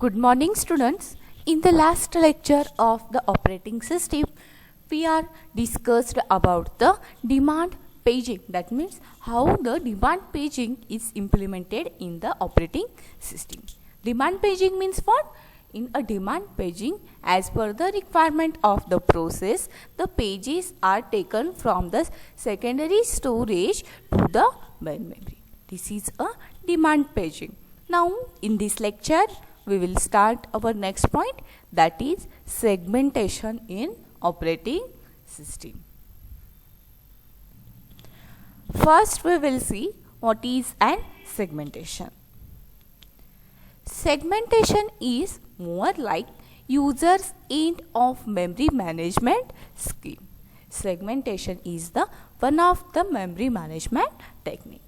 Good morning, students. In the last lecture of the operating system, we are discussed about the demand paging. That means how the demand paging is implemented in the operating system. Demand paging means what? In a demand paging, as per the requirement of the process, the pages are taken from the secondary storage to the main memory. This is a demand paging. Now, in this lecture, we will start our next point, that is segmentation in operating system. First, we will see what is an segmentation. Segmentation is more like user's end of memory management scheme. Segmentation is the one of the memory management technique.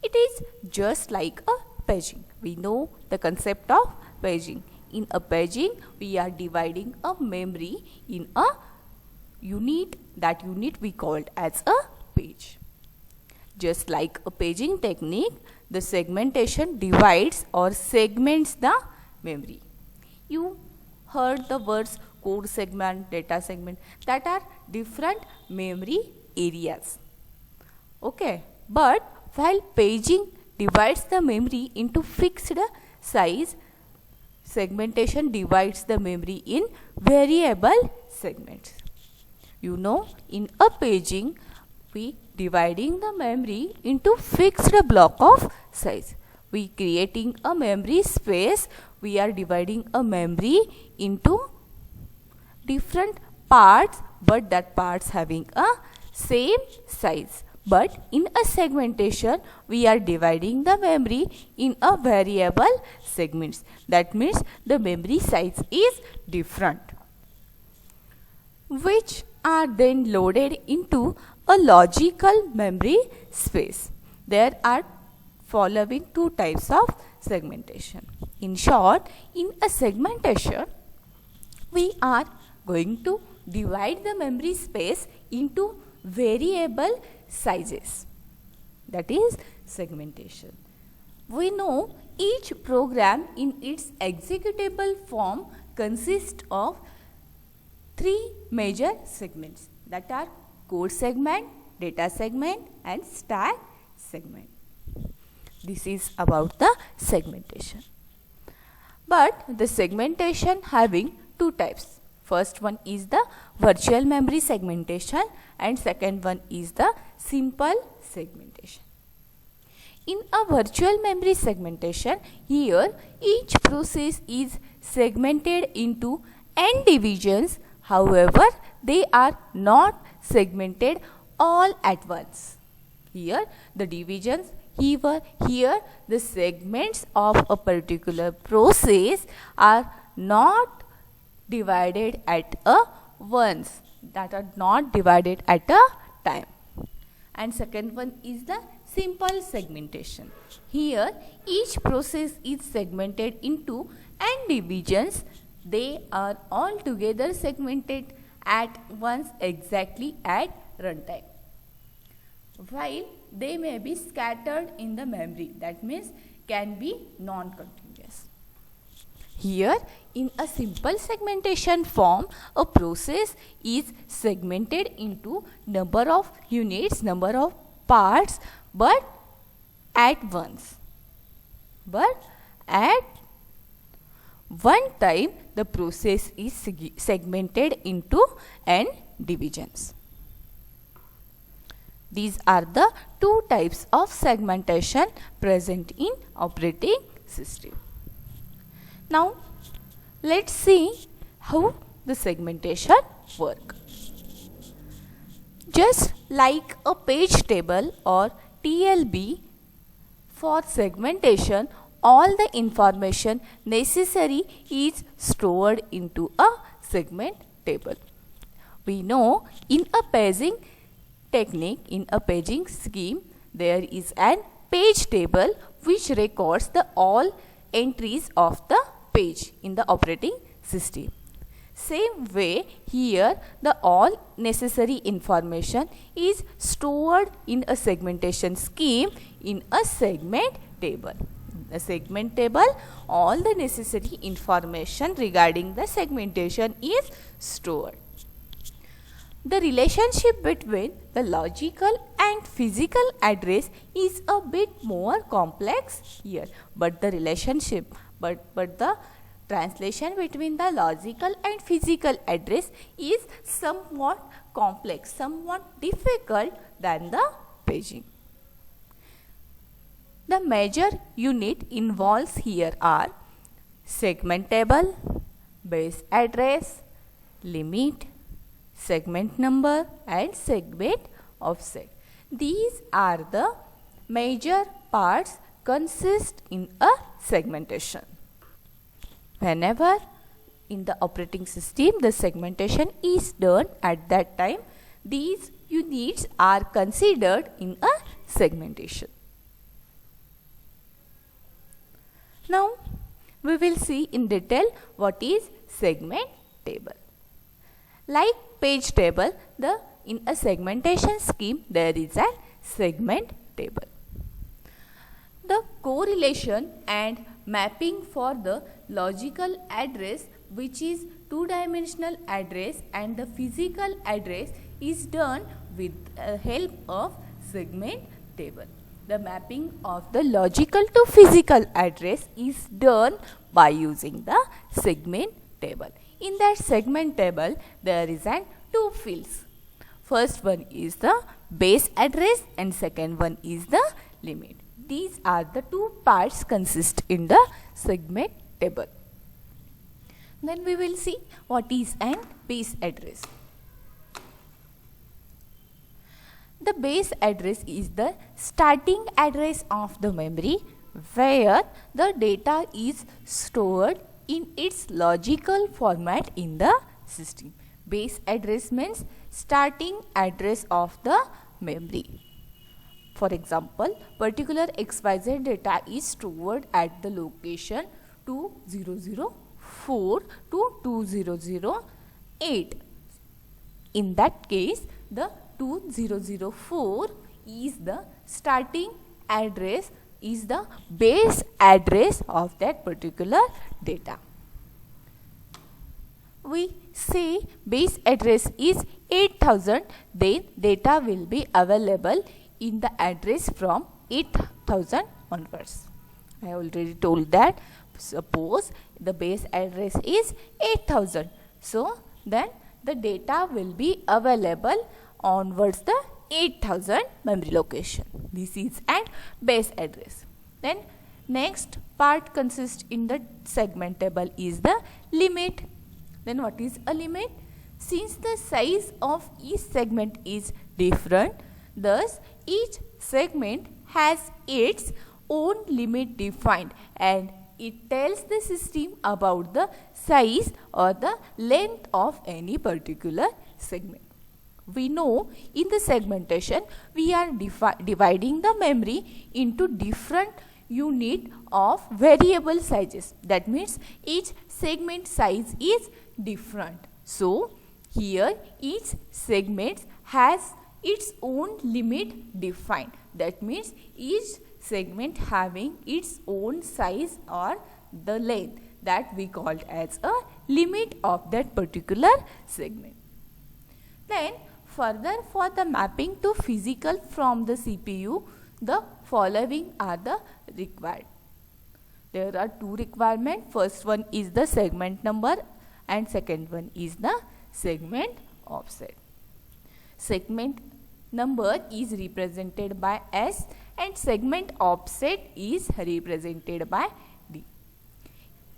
It is just like a paging. We know the concept of paging. In a paging, we are dividing a memory in a unit. That unit we called as a page. Just like a paging technique, the segmentation divides or segments the memory. You heard the words code segment, data segment, that are different memory areas. Okay, but while paging divides the memory into fixed size, segmentation divides the memory in variable segments. You know, in a paging, we dividing the memory into fixed block of size. We creating a memory space. We are dividing a memory into different parts, but that parts having a same size. But in a segmentation, we are dividing the memory in a variable segments. That means the memory size is different, which are then loaded into a logical memory space. There are following two types of segmentation. In short, in a segmentation, we are going to divide the memory space into variable sizes. That is segmentation. We know each program in its executable form consists of three major segments, that are code segment, data segment and stack segment. This is about the segmentation. But the segmentation having two types. First one is the virtual memory segmentation and second one is the simple segmentation. In a virtual memory segmentation, here each process is segmented into n divisions. However, they are not segmented all at once. Here the divisions, here the segments of a particular process are not divided at a once, that are not divided at a time. And second one is the simple segmentation. Here each process is segmented into n divisions. They are all together segmented at once exactly at runtime, while they may be scattered in the memory. That means can be non-continuous. Here in a simple segmentation form, a process is segmented into number of units, number of parts, but at once. But at one time, the process is segmented into n divisions. These are the two types of segmentation present in operating system. Now, let's see how the segmentation work. Just like a page table or TLB, for segmentation, all the information necessary is stored into a segment table. We know in a paging technique, in a paging scheme, there is an page table which records the all entries of the page in the operating system. Same way, here the all necessary information is stored in a segmentation scheme in a segment table. the segment table, all the necessary information regarding the segmentation is stored. The relationship between the logical and physical address is a bit more complex here, but the relationship, but the translation between the logical and physical address is somewhat complex, somewhat difficult than the paging. The major unit involved here are segment table, base address, limit, segment number and segment offset. These are the major parts consist in a segmentation. Whenever in the operating system the segmentation is done, at that time these units are considered in a segmentation. Now we will see in detail what is segment table. Like page table, in a segmentation scheme there is a segment table. The correlation and mapping for the logical address, which is two-dimensional address, and the physical address is done with the help of segment table. The mapping of the logical to physical address is done by using the segment table. In that segment table, there is two fields. First one is the base address and second one is the limit. These are the two parts consist in the segment table. Then we will see what is an base address. The base address is the starting address of the memory where the data is stored in its logical format in the system. Base address means starting address of the memory. For example, particular XYZ data is stored at the location 2004 to 2008. In that case, the 2004 is the starting address, is the base address of that particular data. We say base address is 8000, then data will be available in the address from 8000 onwards. I already told that. Suppose the base address is 8000. So then the data will be available onwards the 8000 memory location. This is an base address. Then next part consists in the segment table is the limit. Then what is a limit? Since the size of each segment is different, thus each segment has its own limit defined and it tells the system about the size or the length of any particular segment. We know in the segmentation we are dividing the memory into different unit of variable sizes. That means each segment size is different. So here each segment has its own limit defined. That means each segment having its own size or the length that we called as a limit of that particular segment. Then further, for the mapping to physical from the CPU, the following are the required. There are two requirements. First one is the segment number and second one is the segment offset. Segment number is represented by S and segment offset is represented by D.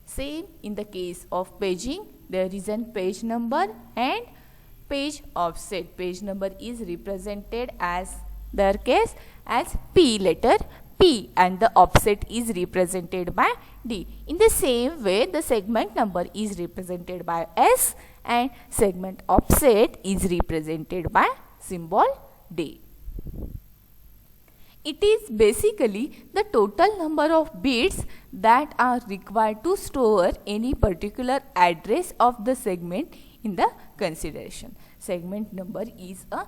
Same in the case of paging, there is an page number and page offset. Page number is represented as their case as P, letter P, and the offset is represented by D. In the same way, the segment number is represented by S and segment offset is represented by symbol D. It is basically the total number of bits that are required to store any particular address of the segment in the consideration. Segment number is a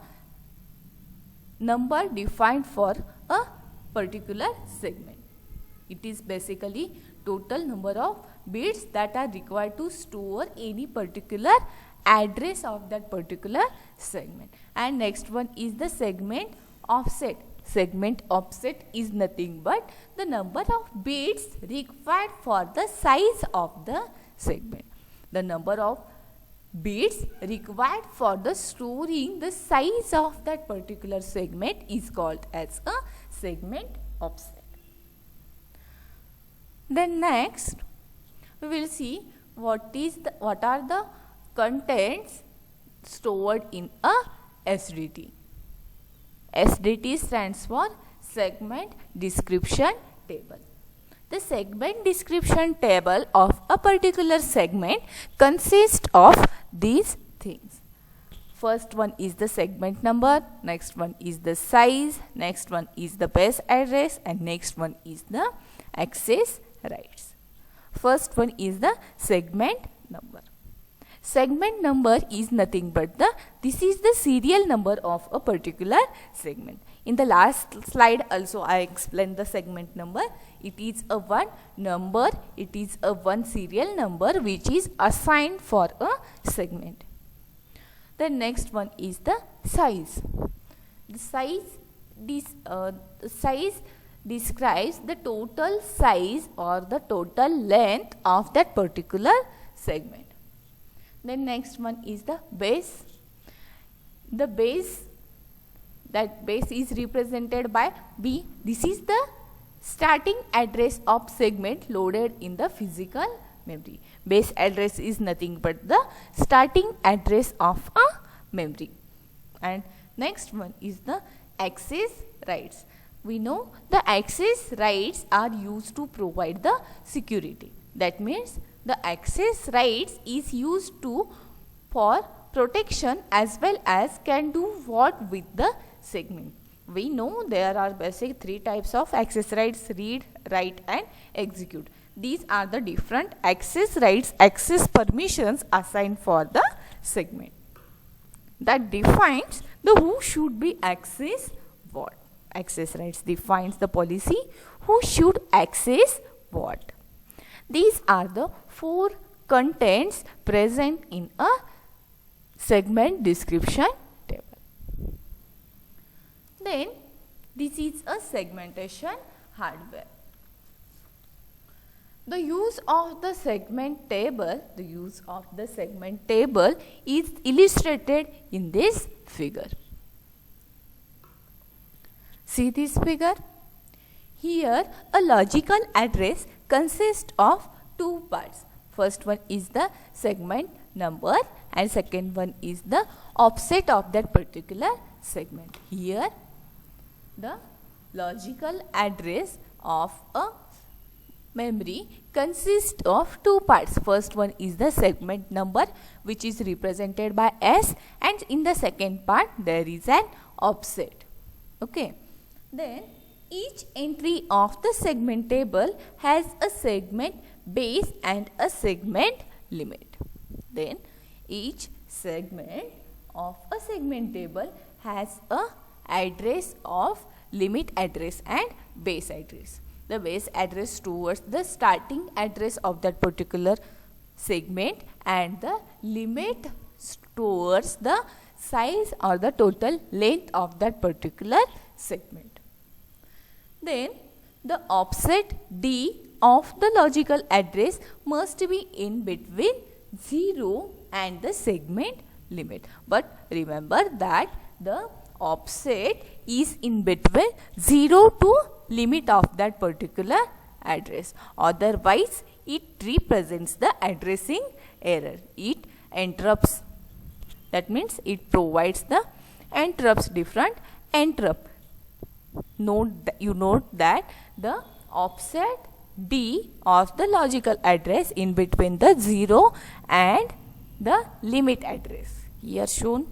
number defined for a particular segment. It is basically total number of bits that are required to store any particular address of that particular segment. And next one is the segment offset. Segment offset is nothing but the number of bits required for the size of the segment. The number of bits required for the storing the size of that particular segment is called as a segment offset. Then next we will see what are the contents stored in a SDT. SDT stands for segment description table. The segment description table of a particular segment consists of these things. First one is the segment number, next one is the size, next one is the base address, and next one is the access rights. First one is the segment number. Segment number is nothing but this is the serial number of a particular segment. In the last slide also I explained the segment number. It is a one number, it is a one serial number which is assigned for a segment. The next one is the size. The size describes the total size or the total length of that particular segment. Then next one is the base. The base, that base is represented by B. This is the starting address of segment loaded in the physical memory. Base address is nothing but the starting address of a memory. And next one is the access rights. We know the access rights are used to provide the security. That means the access rights is used for protection as well as can do what with the segment. We know there are basic three types of access rights: read, write and execute. These are the different access rights, access permissions assigned for the segment. That defines the who should be access what. Access rights defines the policy who should access what. These are the four contents present in a segment description table. Then this is a segmentation hardware. The use of the segment table is illustrated in this figure. See this figure? Here a logical address consists of two parts. First one is the segment number and second one is the offset of that particular segment. Here the logical address of a memory consists of two parts. First one is the segment number which is represented by S, and in the second part there is an offset. Okay. Then each entry of the segment table has a segment base and a segment limit. Then each segment of a segment table has a address of limit address and base address. The base address stores the starting address of that particular segment and the limit stores the size or the total length of that particular segment. Then the offset D of the logical address must be in between 0 and the segment limit. But remember that the offset is in between 0 to limit of that particular address. Otherwise, it represents the addressing error. It interrupts. That means it provides the interrupts, different interrupt. You note that the offset D of the logical address in between the 0 and the limit address. Here shown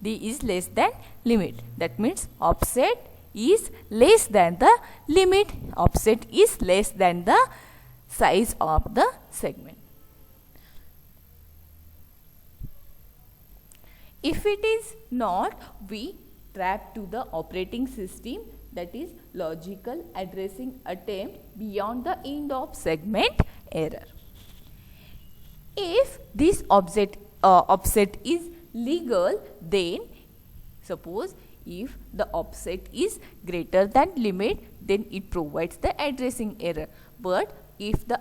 D is less than limit. That means offset is less than the limit. Offset is less than the size of the segment. If it is not, we trap to the operating system that is logical addressing attempt beyond the end of segment error. If this offset is legal, then suppose if the offset is greater than limit, then it provides the addressing error. But if the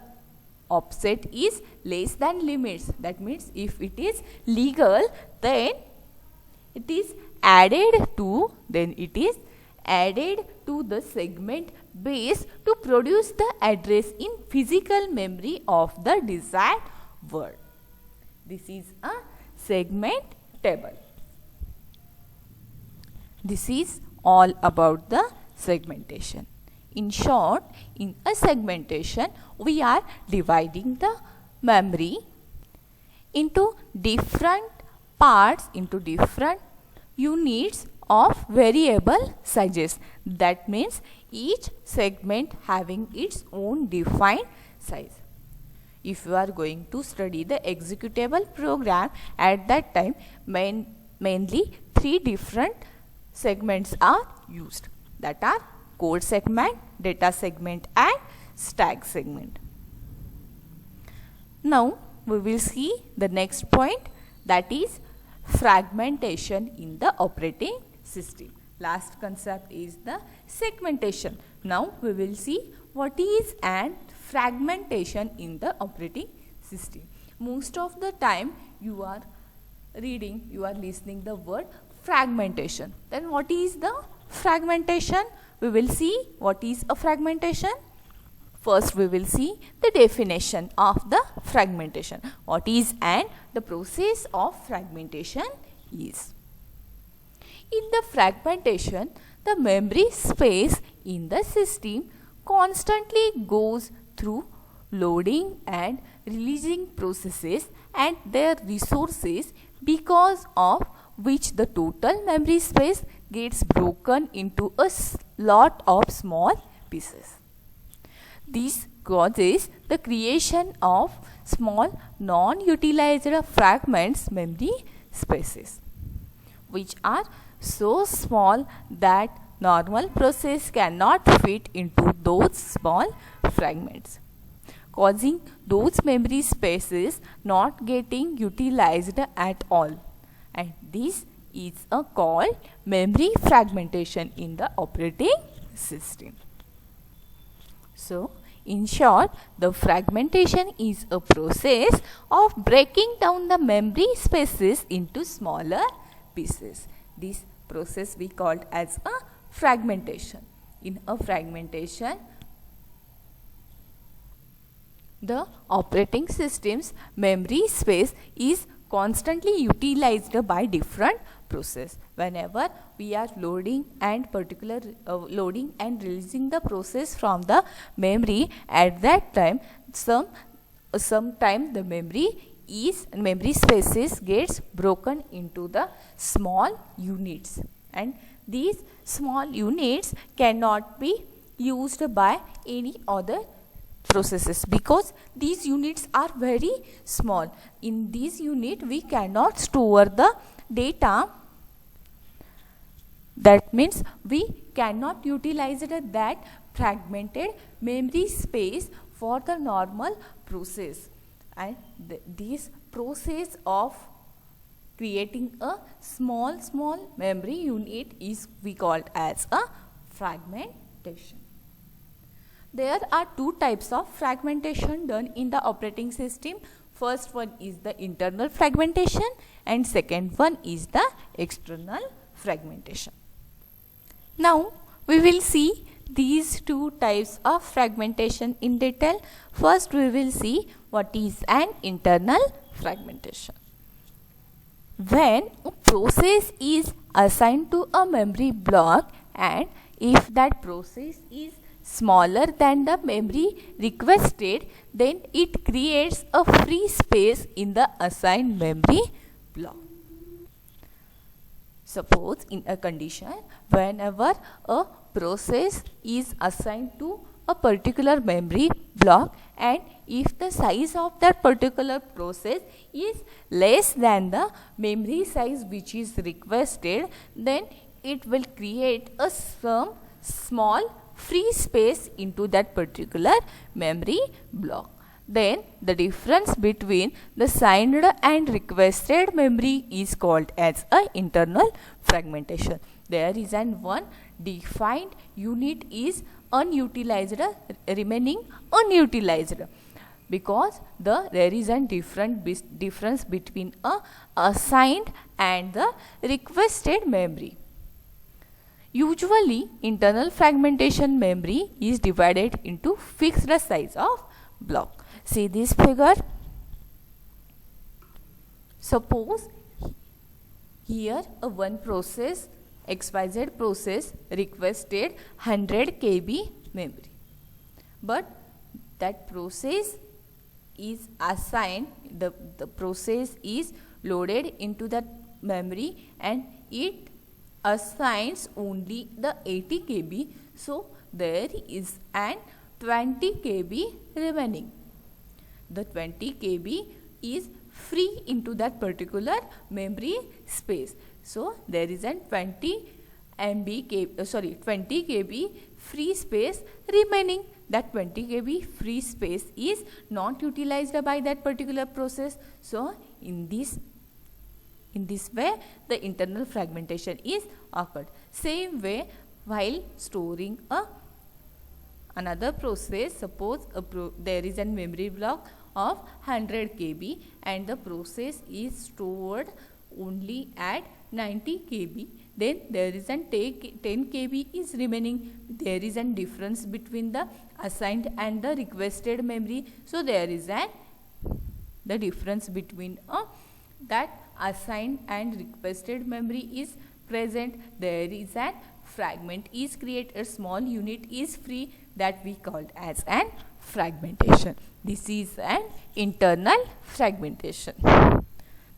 offset is less than limits, that means if it is legal, then it is added to the segment base to produce the address in physical memory of the desired word. This is a segment table. This is all about the segmentation. In short, in a segmentation, we are dividing the memory into different parts, into different units of variable sizes. That means each segment having its own defined size. If you are going to study the executable program, at that time mainly 3 different segments are used, that are code segment, data segment and stack segment. Now we will see the next point, that is fragmentation in the operating system. Last concept is the segmentation. Now we will see what is an fragmentation in the operating system. Most of the time you are listening the word fragmentation. Then what is the fragmentation? We will see what is a fragmentation. First we will see the definition of the fragmentation. What is and the process of fragmentation is. In the fragmentation, the memory space in the system constantly goes through loading and releasing processes and their resources, because of which the total memory space gets broken into a lot of small pieces. This causes the creation of small non-utilized fragments memory spaces, which are so small that normal process cannot fit into those small fragments, causing those memory spaces not getting utilized at all. And this is called memory fragmentation in the operating system. So, in short, the fragmentation is a process of breaking down the memory spaces into smaller pieces. This process we called as a fragmentation. In a fragmentation, the operating system's memory space is constantly utilized by different process. Whenever we are loading and releasing the process from the memory, at that time sometime the memory spaces gets broken into the small units, and these small units cannot be used by any other processes because these units are very small. In this unit we cannot store the data. That means we cannot utilize that fragmented memory space for the normal process, and this process of creating a small memory unit is we called as a fragmentation. There are 2 types of fragmentation done in the operating system. First one is the internal fragmentation and second one is the external fragmentation. Now we will see these 2 types of fragmentation in detail. First we will see what is an internal fragmentation. When a process is assigned to a memory block and if that process is smaller than the memory requested, then it creates a free space in the assigned memory block. Suppose in a condition, whenever a process is assigned to a particular memory block and if the size of that particular process is less than the memory size which is requested, then it will create some small free space into that particular memory block. Then the difference between the signed and requested memory is called as a internal fragmentation. There is an one defined unit is unutilized, remaining unutilized, because there is a difference between a assigned and the requested memory. Usually internal fragmentation memory is divided into fixed size of block. See this figure. Suppose here a one process, XYZ process, requested 100 KB memory, but that process is assigned, the process is loaded into that memory and it assigns only the 80 KB. So there is an 20 KB remaining. The 20 KB is free into that particular memory space. So there is a 20 KB free space remaining. That 20 KB free space is not utilized by that particular process. So in this way the internal fragmentation is occurred. Same way, while storing another process, suppose there is a memory block of 100 KB and the process is stored only at 90 KB, then there is a 10 KB is remaining. There is a difference between the assigned and the requested memory. So there is the difference between that assigned and requested memory is present. There is a fragment is created, a small unit is free, that we called as an fragmentation. This is an internal fragmentation.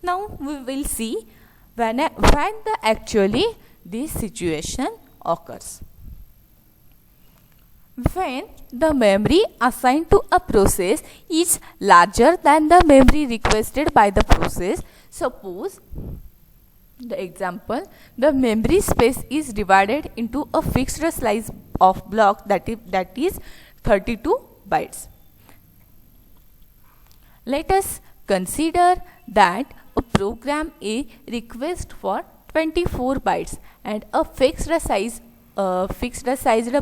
Now we will see when actually this situation occurs. When the memory assigned to a process is larger than the memory requested by the process, suppose the example, the memory space is divided into a fixed slice of block that is 32 bytes. Let us consider that a program A requests for 24 bytes and a fixed sized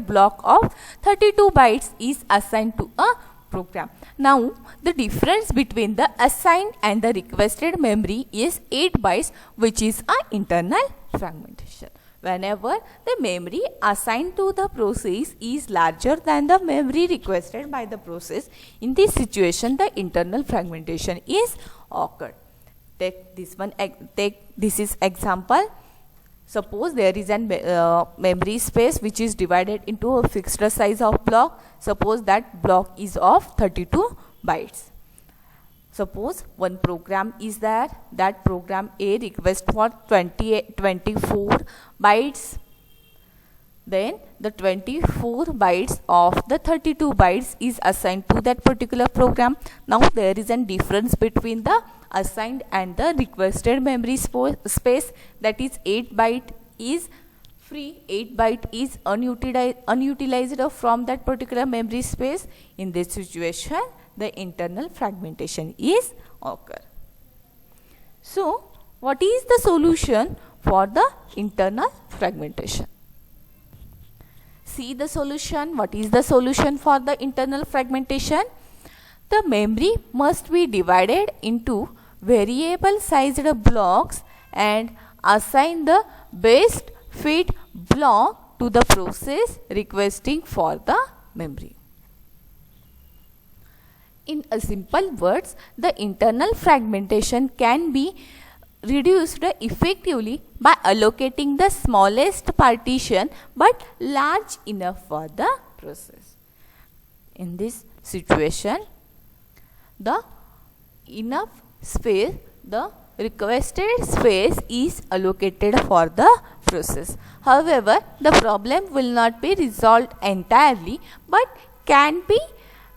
block of 32 bytes is assigned to a program. Now the difference between the assigned and the requested memory is 8 bytes, which is an internal fragmentation. Whenever the memory assigned to the process is larger than the memory requested by the process, in this situation the internal fragmentation is occurred. Take this one. This is example. Suppose there is an memory space which is divided into a fixed size of block. Suppose that block is of 32 bytes. Suppose one program is there. That program A requests for 24 bytes. Then the 24 bytes of the 32 bytes is assigned to that particular program. Now there is a difference between the assigned and the requested memory space, that is 8 byte is free, 8 byte is unutilized from that particular memory space. In this situation the internal fragmentation is occur. So what is the solution for the internal fragmentation? See the solution. What is the solution for the internal fragmentation? The memory must be divided into variable sized blocks and assign the best fit block to the process requesting for the memory. In a simple words, the internal fragmentation can be reduced effectively by allocating the smallest partition but large enough for the process. In this situation, the enough space, the requested space is allocated for the process. However, the problem will not be resolved entirely but can be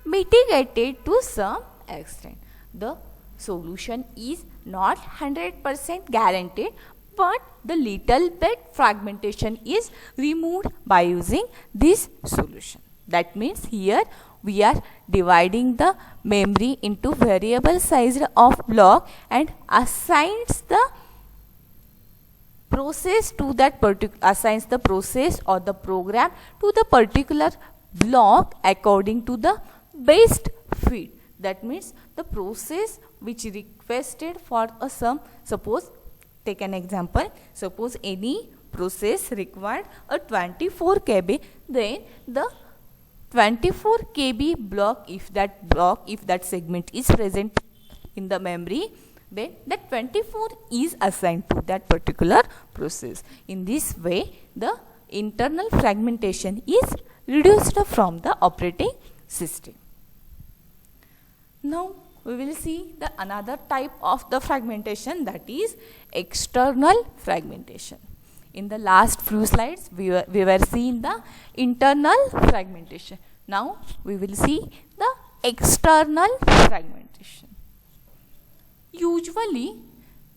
mitigated to some extent. The solution is not 100% guaranteed, but the little bit fragmentation is removed by using this solution. That means here we are dividing the memory into variable sized of block and assigns the process to that assigns the process or the program to the particular block according to the best fit. That means the process which requested for a sum, suppose take an example, suppose any process required a 24 KB, then the 24 KB block, if that segment is present in the memory, then that 24 is assigned to that particular process. In this way, the internal fragmentation is reduced from the operating system. Now we will see the another type of the fragmentation, that is external fragmentation. In the last few slides we were seeing the internal fragmentation. Now we will see the external fragmentation. Usually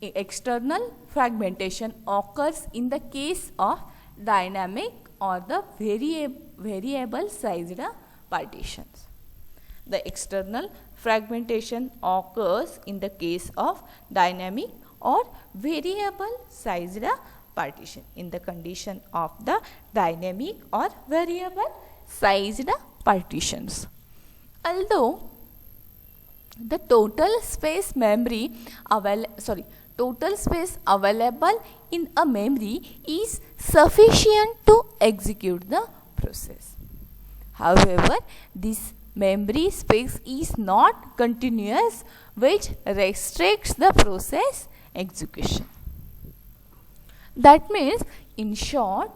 external fragmentation occurs in the case of dynamic or the variable sized partitions. The external fragmentation occurs in the case of dynamic or variable sized partition. In the condition of the dynamic or variable sized partitions. Although the total space available in a memory is sufficient to execute the process. However, this memory space is not continuous, which restricts the process execution. That means, in short,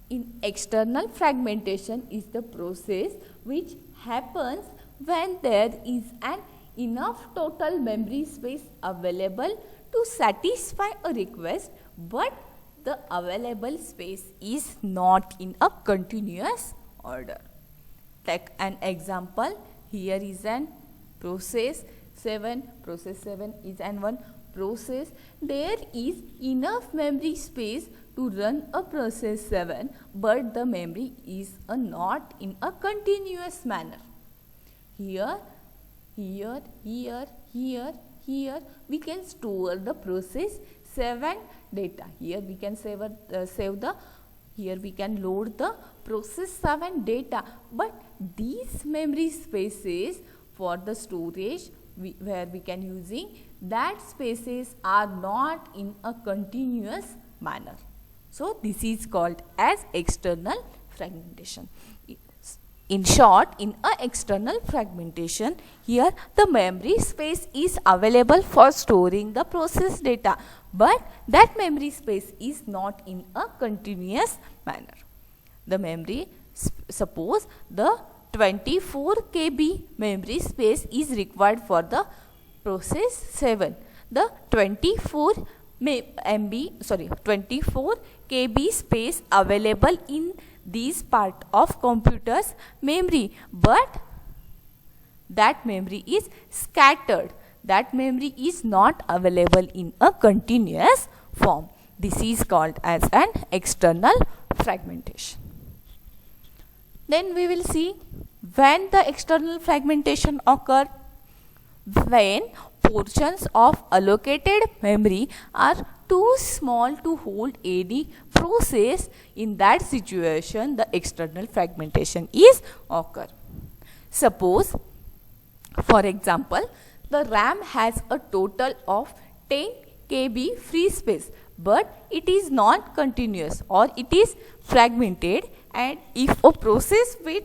in external fragmentation is the process which happens when there is an enough total memory space available to satisfy a request, but the available space is not in a continuous order. Take an example. Here is an process 7. Process 7 is an one process. There is enough memory space to run a process 7, but the memory is not in a continuous manner. Here, we can store the process 7 data. Here we can here we can load the process 7 data, but these memory spaces for the storage where we can using that spaces are not in a continuous manner. So this is called as external fragmentation. In short, in a external fragmentation, here the memory space is available for storing the process data, but that memory space is not in a continuous manner. The memory, suppose the 24 KB memory space is required for the process 7. The 24 KB space available in this part of computer's memory, but that memory is scattered. That memory is not available in a continuous form. This is called as an external fragmentation. Then we will see when the external fragmentation occurs, when portions of allocated memory are too small to hold any process. In that situation, the external fragmentation is occur. Suppose, for example, the RAM has a total of 10 KB free space, but it is not continuous or it is fragmented, and if a process with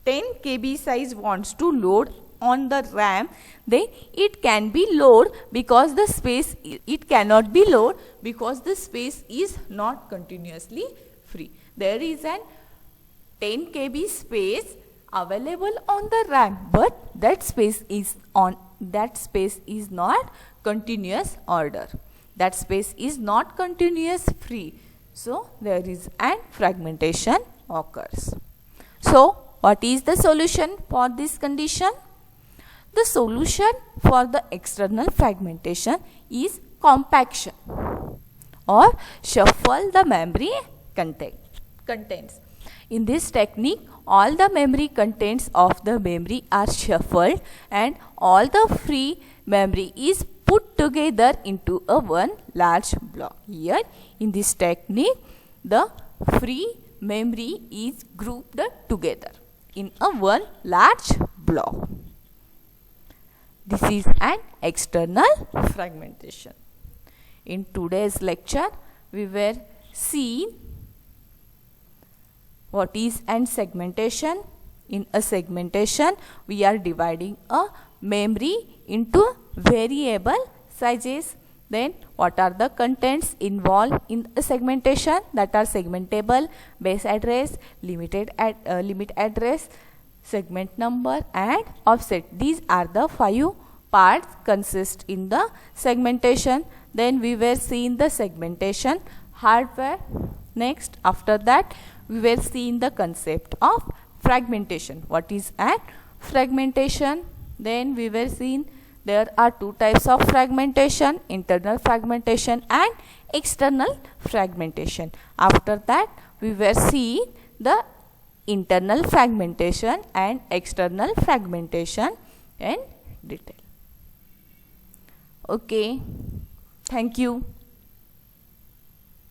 10 KB size wants to load on the RAM, then it can be load because the space, it cannot be load because the space is not continuously free. There is an 10 KB space available on the RAM, but that space is not continuous order. That space is not continuous free. So there is an fragmentation occurs. So what is the solution for this condition? The solution for the external fragmentation is compaction or shuffle the memory contents. In this technique, all the memory contents of the memory are shuffled and all the free memory is put together into a one large block. Here, in this technique, the free memory is grouped together in a one large block. This is an external fragmentation. In today's lecture, we were seeing what is an segmentation. In a segmentation, we are dividing a memory into variable sizes. Then what are the contents involved in a segmentation? That are segmentable, base address, limit address, segment number and offset. These are the 5 parts consist in the segmentation. Then we were seeing the segmentation hardware. Next, after that, we were seeing the concept of fragmentation. What is an fragmentation? Then we were seeing there are 2 types of fragmentation, internal fragmentation and external fragmentation. After that, we were seeing the internal fragmentation and external fragmentation in detail. Okay, thank you.